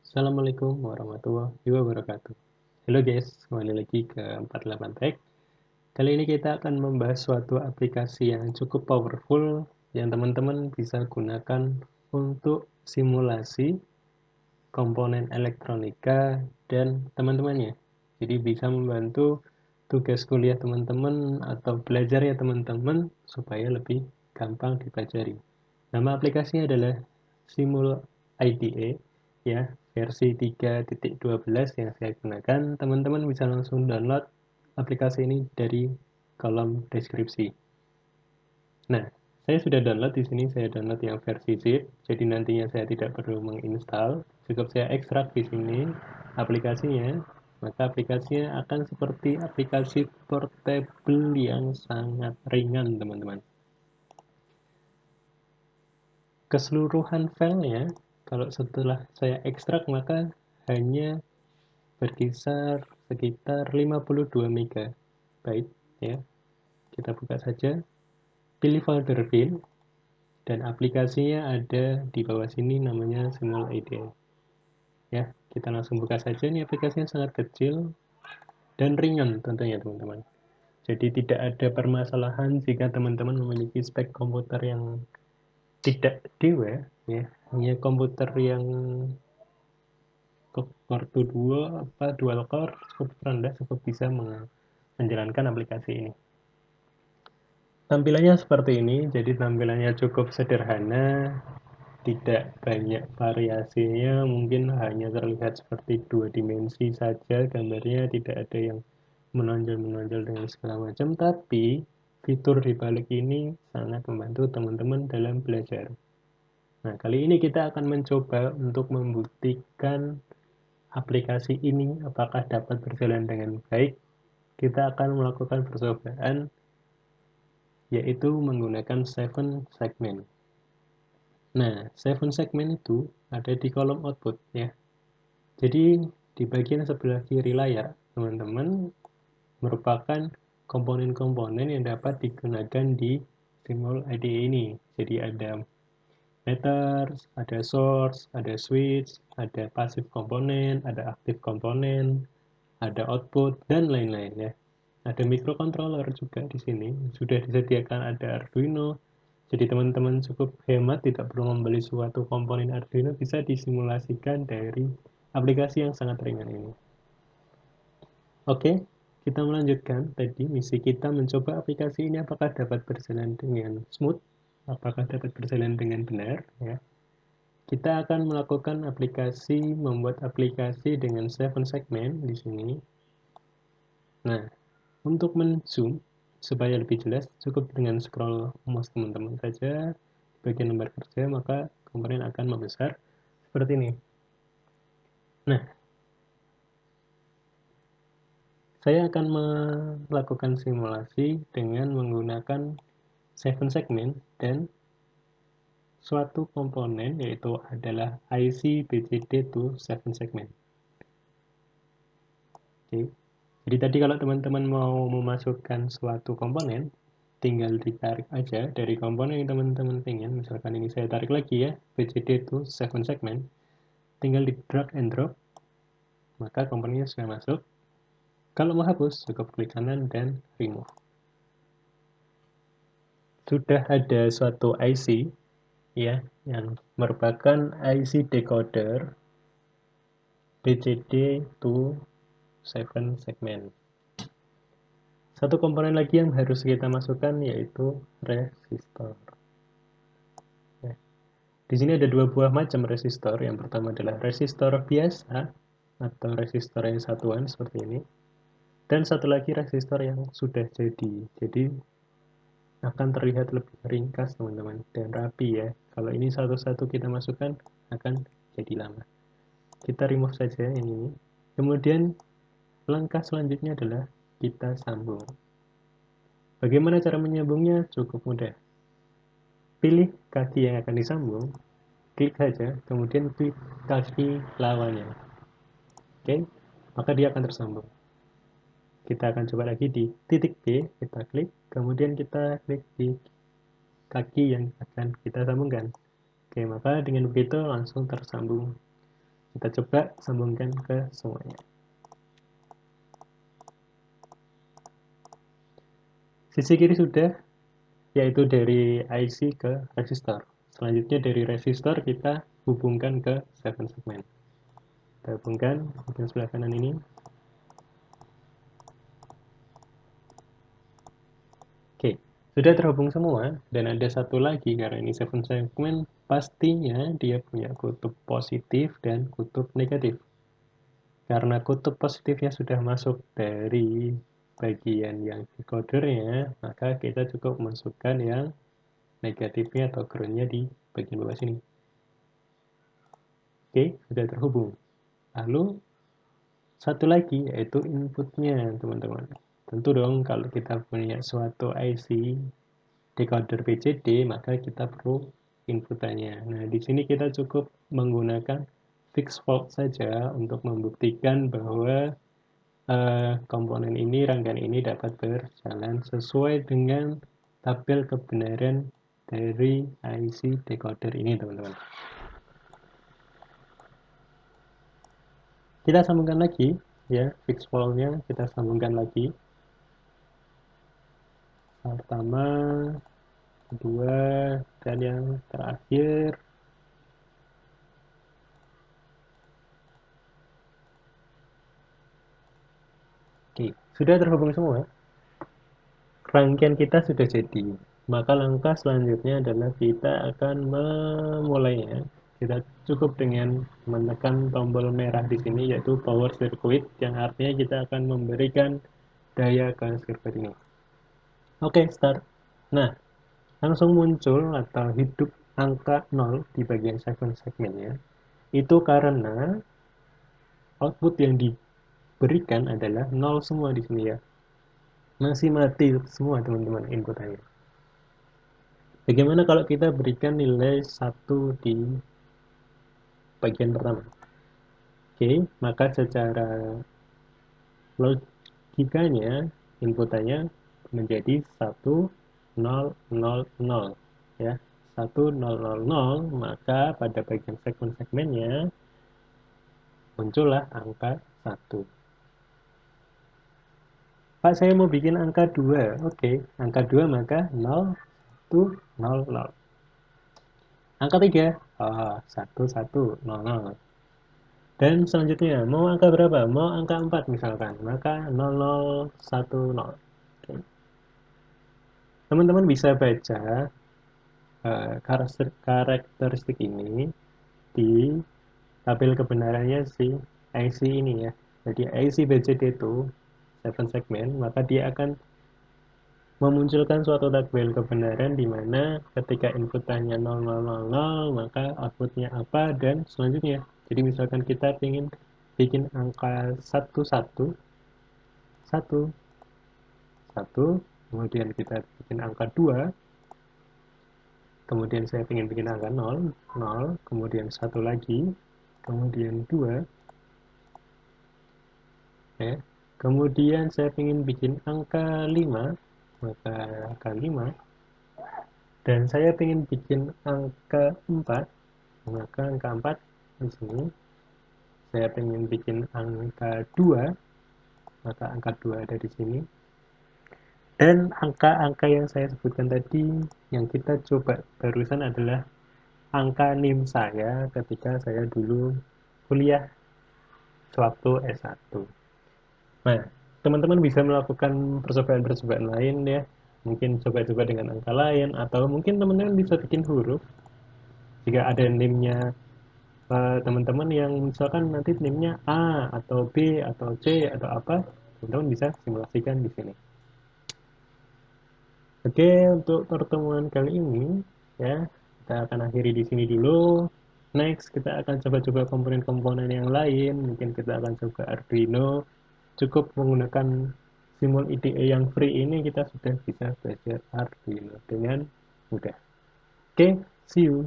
Assalamualaikum warahmatullahi wabarakatuh. Halo guys, kembali lagi ke 48 Tech. Kali ini kita akan membahas suatu aplikasi yang cukup powerful yang teman-teman bisa gunakan untuk simulasi komponen elektronika dan teman-temannya. Jadi bisa membantu tugas kuliah teman-teman atau belajar ya teman-teman supaya lebih gampang dipelajari. Nama aplikasinya adalah Simul IDE ya, versi 3.12 yang saya gunakan. Teman-teman bisa langsung download aplikasi ini dari kolom deskripsi. Nah, saya sudah download di sini, saya download yang versi zip, jadi nantinya saya tidak perlu menginstal, cukup saya ekstrak di sini aplikasinya, maka aplikasinya akan seperti aplikasi portable yang sangat ringan, teman-teman. Keseluruhan filenya, kalau setelah saya ekstrak, maka hanya berkisar sekitar 52 MB ya. Kita buka saja, pilih folder bin, dan aplikasinya ada di bawah sini namanya Simul IDE. Ya, kita langsung buka saja. Ini aplikasinya sangat kecil dan ringan tentunya teman-teman. Jadi tidak ada permasalahan jika teman-teman memiliki spek komputer yang tidak dewa ya, hanya komputer yang core 2 apa dual core cukup rendah cukup bisa menjalankan aplikasi ini. Tampilannya seperti ini, jadi tampilannya cukup sederhana, tidak banyak variasinya, mungkin hanya terlihat seperti dua dimensi saja gambarnya, tidak ada yang menonjol-menonjol dengan segala macam, tapi fitur di balik ini sangat membantu teman-teman dalam belajar. Nah, kali ini kita akan mencoba untuk membuktikan aplikasi ini apakah dapat berjalan dengan baik. Kita akan melakukan percobaan yaitu menggunakan 7 segment. Nah, 7 segment itu ada di kolom output ya. Jadi di bagian sebelah kiri layar, teman-teman, merupakan komponen-komponen yang dapat digunakan di Simul IDE ini. Jadi ada meters, ada source, ada switch, ada passive komponen, ada active komponen, ada output, dan lain-lain ya. Ada microcontroller juga di sini, sudah disediakan ada Arduino. Jadi teman-teman cukup hemat, tidak perlu membeli suatu komponen Arduino, bisa disimulasikan dari aplikasi yang sangat ringan ini. Oke, kita melanjutkan. Tadi misi kita mencoba aplikasi ini apakah dapat berjalan dengan smooth, apakah dapat berjalan dengan benar ya. Kita akan melakukan membuat aplikasi dengan 7 segmen di sini. Nah, untuk men-zoom supaya lebih jelas, cukup dengan scroll mouse teman-teman saja di bagian lembar kerja, maka komponen akan membesar seperti ini. Nah, saya akan melakukan simulasi dengan menggunakan 7 segmen dan suatu komponen yaitu adalah IC BCD to 7 segment. Oke. Jadi tadi kalau teman-teman mau memasukkan suatu komponen, tinggal ditarik aja dari komponen yang teman-teman pengen. Misalkan ini saya tarik lagi ya, BCD to 7 segment. Tinggal di drag and drop, maka komponennya sudah masuk. Kalau mau hapus, cukup klik kanan dan remove. Sudah ada suatu IC ya, yang merupakan IC decoder BCD to 7 segment. Satu komponen lagi yang harus kita masukkan yaitu resistor. Ya. Di sini ada dua buah macam resistor. Yang pertama adalah resistor biasa atau resistor yang satuan seperti ini. Dan satu lagi resistor yang sudah jadi. Jadi akan terlihat lebih ringkas teman-teman dan rapi ya. Kalau ini satu-satu kita masukkan akan jadi lama. Kita remove saja yang ini. Kemudian langkah selanjutnya adalah kita sambung. Bagaimana cara menyambungnya? Cukup mudah. Pilih kaki yang akan disambung, klik saja, kemudian klik kaki lawannya. Oke, maka dia akan tersambung. Kita akan coba lagi di titik B, kita klik, kemudian kita klik di kaki yang akan kita sambungkan. Oke, maka dengan begitu langsung tersambung Kita coba sambungkan ke semuanya. Sisi kiri sudah, yaitu dari IC ke resistor. Selanjutnya dari resistor kita hubungkan ke 7 segmen. Kita hubungkan bagian sebelah kanan ini. Oke, sudah terhubung semua, dan ada satu lagi, karena ini 7 segmen, pastinya dia punya kutub positif dan kutub negatif. Karena kutub positifnya sudah masuk dari bagian yang decodernya, maka kita cukup masukkan yang negatifnya atau groundnya di bagian bawah sini. Oke, sudah terhubung. Lalu, satu lagi yaitu inputnya, teman-teman. Tentu dong, kalau kita punya suatu IC decoder PCD, maka kita perlu inputannya. Nah, di sini kita cukup menggunakan fixed fault saja untuk membuktikan bahwa komponen ini, rangkaian ini dapat berjalan sesuai dengan tabel kebenaran dari IC decoder ini, teman-teman. Kita sambungkan lagi, ya, fixed fault-nya kita sambungkan lagi. Pertama, kedua, dan yang terakhir. Oke, sudah terhubung semua. Rangkaian kita sudah jadi. Maka langkah selanjutnya adalah kita akan memulainya. Kita cukup dengan menekan tombol merah di sini, yaitu power circuit, yang artinya kita akan memberikan daya ke sirkuit ini. Oke, start. Nah, langsung muncul atau hidup angka 0 di bagian segmennya. Itu karena output yang diberikan adalah 0 semua di sini, ya. Masih mati semua, teman-teman, inputannya. Bagaimana kalau kita berikan nilai 1 di bagian pertama? Oke, maka secara logikanya inputannya menjadi 1000, ya. 1000, maka pada bagian segmen-segmennya muncullah angka 1. Pak, saya mau bikin angka 2. Oke, angka 2 maka 0, 1, 0, 0. Angka 3, 1, 1, 0, 0. Dan selanjutnya, mau angka berapa? Mau angka 4 misalkan, maka 0010. Teman-teman bisa baca karakteristik ini di tabel kebenarannya si IC ini, ya. Jadi IC BCD itu 7 segmen, maka dia akan memunculkan suatu tabel kebenaran di mana ketika inputannya 0000, maka outputnya apa, dan selanjutnya. Jadi misalkan kita ingin bikin angka 11, 1, 1, kemudian kita bikin angka 2, kemudian saya ingin bikin angka 0, 0, kemudian 1 lagi, kemudian 2, ya. Kemudian saya ingin bikin angka 5, maka angka 5, dan saya ingin bikin angka 4, maka angka 4 di sini. Saya ingin bikin angka 2, maka angka 2 ada di sini. Dan angka-angka yang saya sebutkan tadi, yang kita coba barusan adalah angka NIM saya ketika saya dulu kuliah sewaktu S1. Nah, teman-teman bisa melakukan percobaan-percobaan lain, ya. Mungkin coba-coba dengan angka lain, atau mungkin teman-teman bisa bikin huruf. Jika ada NIM-nya teman-teman yang misalkan nanti NIM-nya A, atau B, atau C, atau apa, teman-teman bisa simulasikan di sini. Oke, untuk pertemuan kali ini, ya, kita akan akhiri di sini dulu. Next, kita akan coba-coba komponen-komponen yang lain. Mungkin kita akan coba Arduino. Cukup menggunakan Simul IDE yang free ini, kita sudah bisa belajar Arduino dengan mudah. Oke, see you.